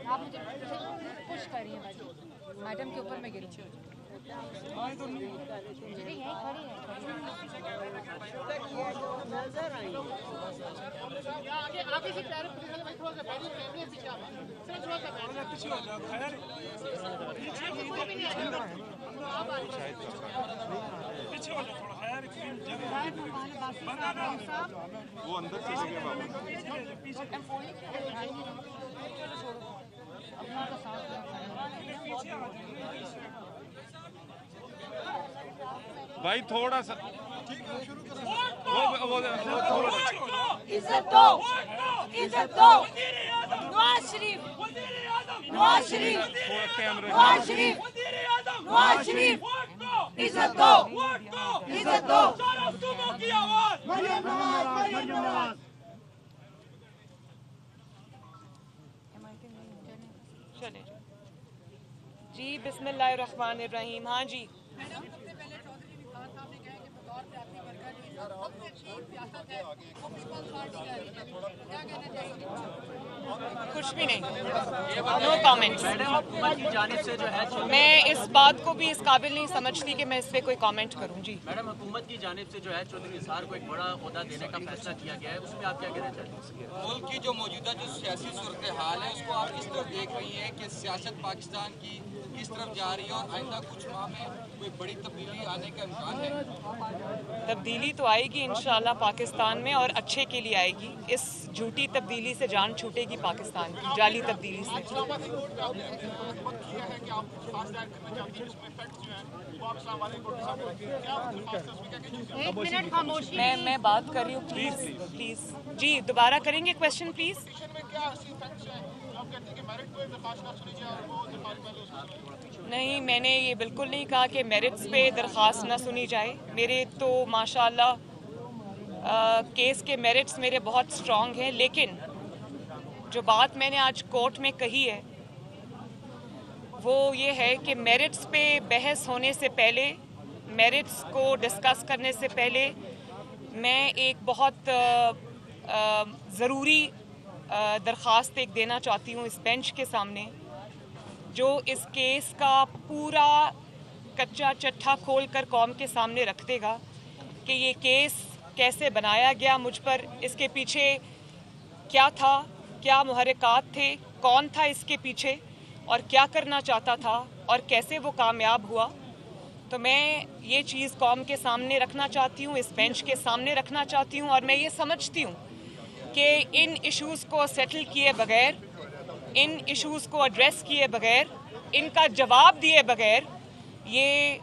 आप मुझे पुश करिए मैडम के ऊपर मैं गिरूँ। मुझे यहीं खड़ी है। आगे से पैर थोड़ा सा बैठी कैमरे पीछे थोड़ा सा पीछे हो जाओ खैर पीछे हो जाओ थोड़ा खैर वो अंदर से लगे बाबू पीछे अपना का साथ भाई थोड़ा सा इज्जत दो नवाज शरीफ इज्जत दो चले जी। बिस्मिल्लाहिर्रहमानिर्रहीम। हाँ जी, कुछ भी नहीं, नो कमेंट्स। मैं इस बात को भी इस काबिल नहीं समझती कि मैं इस पे कोई कमेंट करूं। जी मैडम, हुकूमत की जानिब से जो है चौधरी निसार को एक बड़ा ओहदा देने का फैसला किया गया है, उसमें आप क्या कहना चाहते हैं? मुल्क की जो मौजूदा जो सियासी सूरत हाल है उसको आप किस तरफ देख रही हैं कि सियासत पाकिस्तान की किस तरफ जा रही है और आइंदा कुछ माह में कोई बड़ी तब्दीली आने का इम्कान है? तब्दीली तो आएगी इंशाल्लाह पाकिस्तान में, और अच्छे के लिए आएगी। इस झूठी तब्दीली से जान छूटेगी पाकिस्तान की, जाली तब्दीली से। मैं बात कर रही हूँ, प्लीज जी दोबारा करेंगे क्वेश्चन प्लीज। नहीं, मैंने ये बिल्कुल नहीं कहा कि मेरिट्स पे दरख्वास्त ना सुनी जाए। मेरे तो माशाल्लाह केस के मेरिट्स मेरे बहुत स्ट्रॉन्ग हैं, लेकिन जो बात मैंने आज कोर्ट में कही है वो ये है कि मेरिट्स पे बहस होने से पहले, मेरिट्स को डिस्कस करने से पहले मैं एक बहुत ज़रूरी दरख्वास्त एक देना चाहती हूँ इस बेंच के सामने, जो इस केस का पूरा कच्चा चट्टा खोल कर कौम के सामने रख देगा कि ये केस कैसे बनाया गया, मुझ पर इसके पीछे क्या था, क्या मुहर्रिकात थे, कौन था इसके पीछे और क्या करना चाहता था और कैसे वो कामयाब हुआ। तो मैं ये चीज़ कौम के सामने रखना चाहती हूँ, इस बेंच के सामने रखना चाहती हूँ, और मैं ये समझती हूँ कि इन इश्यूज़ को सेटल किए बगैर, इन इश्यूज़ को एड्रेस किए बगैर, इनका जवाब दिए बगैर ये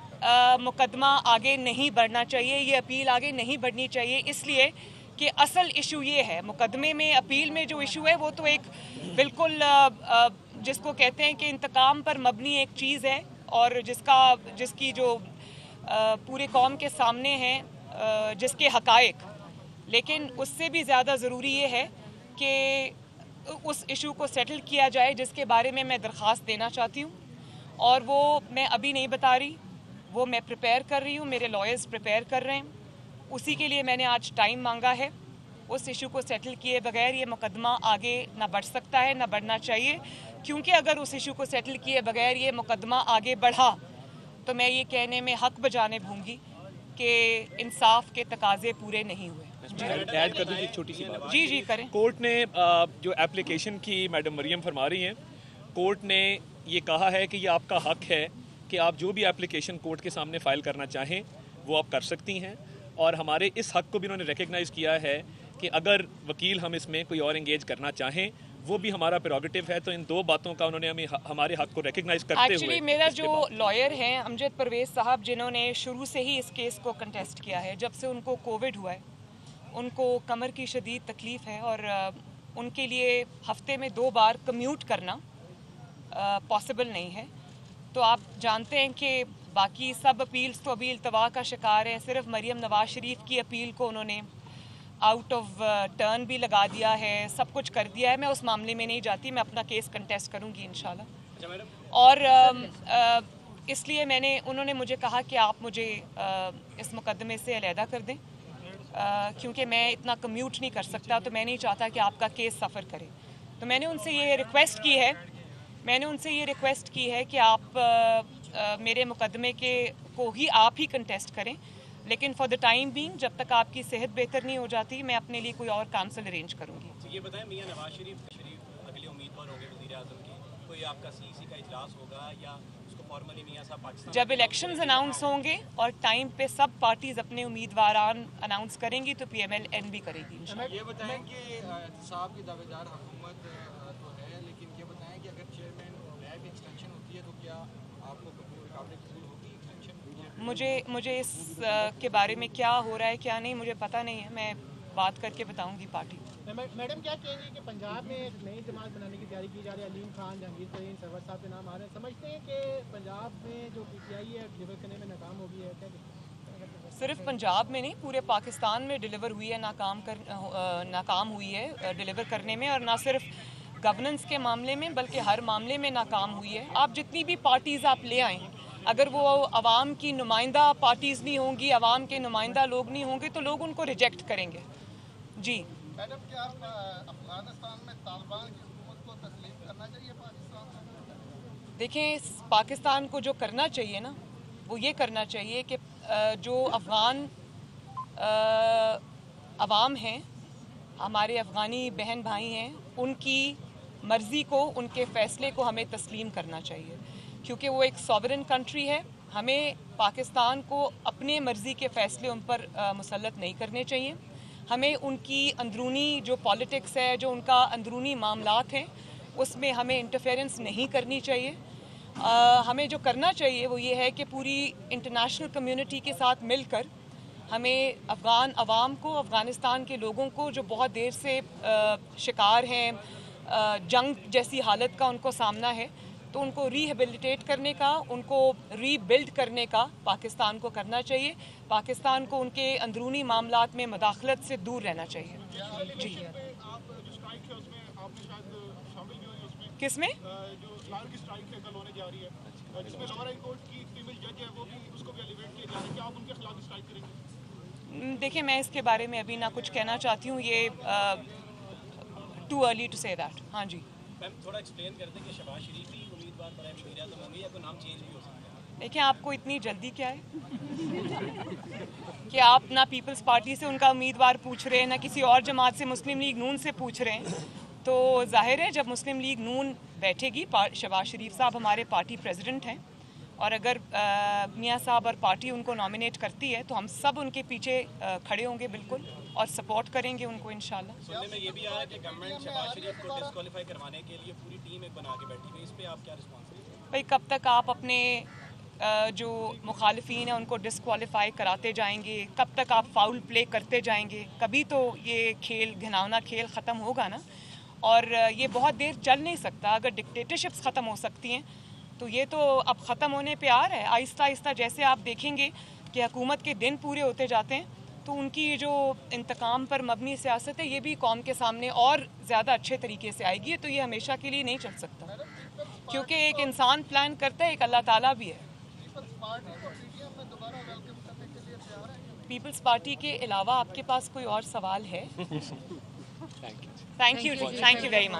मुकदमा आगे नहीं बढ़ना चाहिए, ये अपील आगे नहीं बढ़नी चाहिए। इसलिए कि असल इशू ये है, मुकदमे में, अपील में जो इशू है वो तो एक बिल्कुल जिसको कहते हैं कि इंतकाम पर मबनी एक चीज़ है, और जिसकी जो पूरे कौम के सामने है जिसके हकायक, लेकिन उससे भी ज़्यादा ज़रूरी ये है कि उस इशू को सेटल किया जाए जिसके बारे में मैं दरख्वास्त देना चाहती हूँ, और वो मैं अभी नहीं बता रही, वो मैं प्रिपेयर कर रही हूँ, मेरे लॉयर्स प्रिपेयर कर रहे हैं, उसी के लिए मैंने आज टाइम मांगा है। उस इशू को सेटल किए बगैर ये मुकदमा आगे ना बढ़ सकता है, ना बढ़ना चाहिए, क्योंकि अगर उस इशू को सेटल किए बगैर ये मुकदमा आगे बढ़ा तो मैं ये कहने में हक बजाने भूंगी कि इंसाफ के तकाजे पूरे नहीं हुए। ऐड कर दूँ एक छोटी सी बात। जी करें। कोर्ट ने जो एप्लीकेशन की मैडम मरियम फरमा रही हैं, कोर्ट ने ये कहा है कि ये आपका हक है कि आप जो भी एप्लीकेशन कोर्ट के सामने फ़ाइल करना चाहें वो आप कर सकती हैं, और हमारे इस हक को भी उन्होंने रिकग्नाइज़ किया है कि अगर वकील हम इसमें कोई और एंगेज करना चाहें वो भी हमारा प्रेरोगेटिव है। तो इन दो बातों का उन्होंने हमें हमारे हक को रिकग्नाइज करते हुए, एक्चुअली मेरा जो लॉयर हैं अमजद परवेज साहब, जिन्होंने शुरू से ही इस केस को कंटेस्ट किया है, जब से उनको कोविड हुआ है, उनको कमर की शदीद तकलीफ़ है और उनके लिए हफ्ते में 2 बार कम्यूट करना पॉसिबल नहीं है। तो आप जानते हैं कि बाकी सब अपील्स तो अभी इल्तवा का शिकार है, सिर्फ मरियम नवाज शरीफ की अपील को उन्होंने आउट ऑफ टर्न भी लगा दिया है, सब कुछ कर दिया है। मैं उस मामले में नहीं जाती, मैं अपना केस कंटेस्ट करूंगी इंशाल्लाह। और इसलिए उन्होंने मुझे कहा कि आप मुझे इस मुकदमे से अलहदा कर दें, क्योंकि मैं इतना कम्यूट नहीं कर सकता, तो मैं नहीं चाहता कि आपका केस सफ़र करे। तो मैंने उनसे ये रिक्वेस्ट की है कि आप मेरे मुकदमे को ही आप ही कंटेस्ट करें, लेकिन फॉर द टाइम बीइंग जब तक आपकी सेहत बेहतर नहीं हो जाती, मैं अपने लिए कोई और काउंसिल अरेंज करूँगी। तो ये बताएं, मियां नवाज शरीफ अगले उम्मीदवार होंगे वज़ीर आज़म के, कोई आपका सीईसी का इजलास होगा या उसको फॉर्मली मियां साहब पाकिस्तान जब इलेक्शंस अनाउंस होंगे और टाइम पे सब पार्टीज अपने उम्मीदवार अनाउंस करेंगी तो PMLN भी करेगी। ये बताएं कि साहब की दावेदार हुकूमत तो है, लेकिन ये बताएं कि अगर चेयरमैन रैब की एक्सटेंशन होती है तो क्या आपको काबिल कबूल होगी एक्सटेंशन? मुझे इस के बारे में क्या हो रहा है क्या नहीं मुझे पता नहीं है, मैं बात करके बताऊंगी पार्टी। मैडम क्या कहेंगे कि पंजाब में एक नई जमात बनाने की तैयारी की जा रही है, अलीम खान, जहांगीर तरीन, सरवर साहब के नाम आ रहे हैं, समझते हैं कि पंजाब में जो PTI है डिलीवर करने में नाकाम हो गई है? क्या सिर्फ पंजाब में नहीं, पूरे पाकिस्तान में डिलीवर हुई है, नाकाम हुई है डिलीवर करने में, और ना सिर्फ गवर्नेंस के मामले में बल्कि हर मामले में नाकाम हुई है। आप जितनी भी पार्टीज़ आप ले आएँ, अगर वो अवाम की नुमाइंदा पार्टीज़ नहीं होंगी, अवाम के नुमाइंदा लोग नहीं होंगे, तो लोग उनको रिजेक्ट करेंगे। जी मैडम, क्या अफगानिस्तान में तालिबान की हुकूमत को तस्लीम करना चाहिए पाकिस्तान में? देखें, पाकिस्तान को जो करना चाहिए ना, वो ये करना चाहिए कि जो अफ़गान अवाम हैं, हमारे अफ़गानी बहन भाई हैं, उनकी मर्ज़ी को, उनके फ़ैसले को हमें तस्लीम करना चाहिए, क्योंकि वो एक सॉवरेन कंट्री है। हमें पाकिस्तान को अपने मर्ज़ी के फ़ैसले उन पर मुसल्लत नहीं करने चाहिए। हमें उनकी अंदरूनी जो पॉलिटिक्स है, जो उनका अंदरूनी मामलात हैं, उसमें हमें इंटरफेरेंस नहीं करनी चाहिए। हमें जो करना चाहिए वो ये है कि पूरी इंटरनेशनल कम्युनिटी के साथ मिलकर हमें अफ़गान अवाम को, अफ़गानिस्तान के लोगों को जो बहुत देर से शिकार हैं, जंग जैसी हालत का उनको सामना है, तो उनको रिहेबिलिटेट करने का, उनको रीबिल्ड करने का पाकिस्तान को करना चाहिए। पाकिस्तान को उनके अंदरूनी मामलात में मदाखलत से दूर रहना चाहिए। जी, किसमें? देखिए, मैं इसके बारे में अभी ना कुछ कहना चाहती हूँ, ये too early to say that. हाँ जी मैम, थोड़ा एक्सप्लेन कर दें कि शहबाज शरीफ ही उम्मीदवार बनाए वज़ीर आज़म होंगे या कोई नाम चेंज भी हो सकता है? देखिए, आपको इतनी जल्दी क्या है कि आप ना पीपल्स पार्टी से उनका उम्मीदवार पूछ रहे हैं, ना किसी और जमात से, मुस्लिम लीग नून से पूछ रहे हैं। तो जाहिर है जब मुस्लिम लीग नून बैठेगी, शहबाज शरीफ साहब हमारे पार्टी प्रेसिडेंट हैं, और अगर मियां साहब और पार्टी उनको नॉमिनेट करती है तो हम सब उनके पीछे खड़े होंगे बिल्कुल, और सपोर्ट करेंगे उनको इंशाल्लाह। सुनने में ये भी आ रहा है कि गवर्नमेंट शहबाज शरीफ को डिस्क्वालीफाई करवाने के लिए पूरी टीम एक बना के बैठी हुई है, इस पर आप क्या रिस्पॉन्स देंगे? भाई, कब तक आप अपने जो मुखालिफिन हैं उनको डिस्क्वालीफाई कराते जाएंगे? कब तक आप फाउल प्ले करते जाएंगे? कभी तो ये खेल, घिनौना खेल ख़त्म होगा ना, और ये बहुत देर चल नहीं सकता। अगर डिक्टेटरशिप्स ख़त्म हो सकती हैं तो ये तो अब ख़त्म होने पे आ रहा है। आहिस्ता आहिस्ता जैसे आप देखेंगे कि हुकूमत के दिन पूरे होते जाते हैं, तो उनकी जो इंतकाम पर मबनी सियासत है, ये भी कौम के सामने और ज़्यादा अच्छे तरीके से आएगी। तो ये हमेशा के लिए नहीं चल सकता, क्योंकि एक इंसान प्लान करता है, एक अल्लाह ताला भी है। पीपल्स पार्टी के अलावा आपके पास कोई और सवाल है? Thank you very much.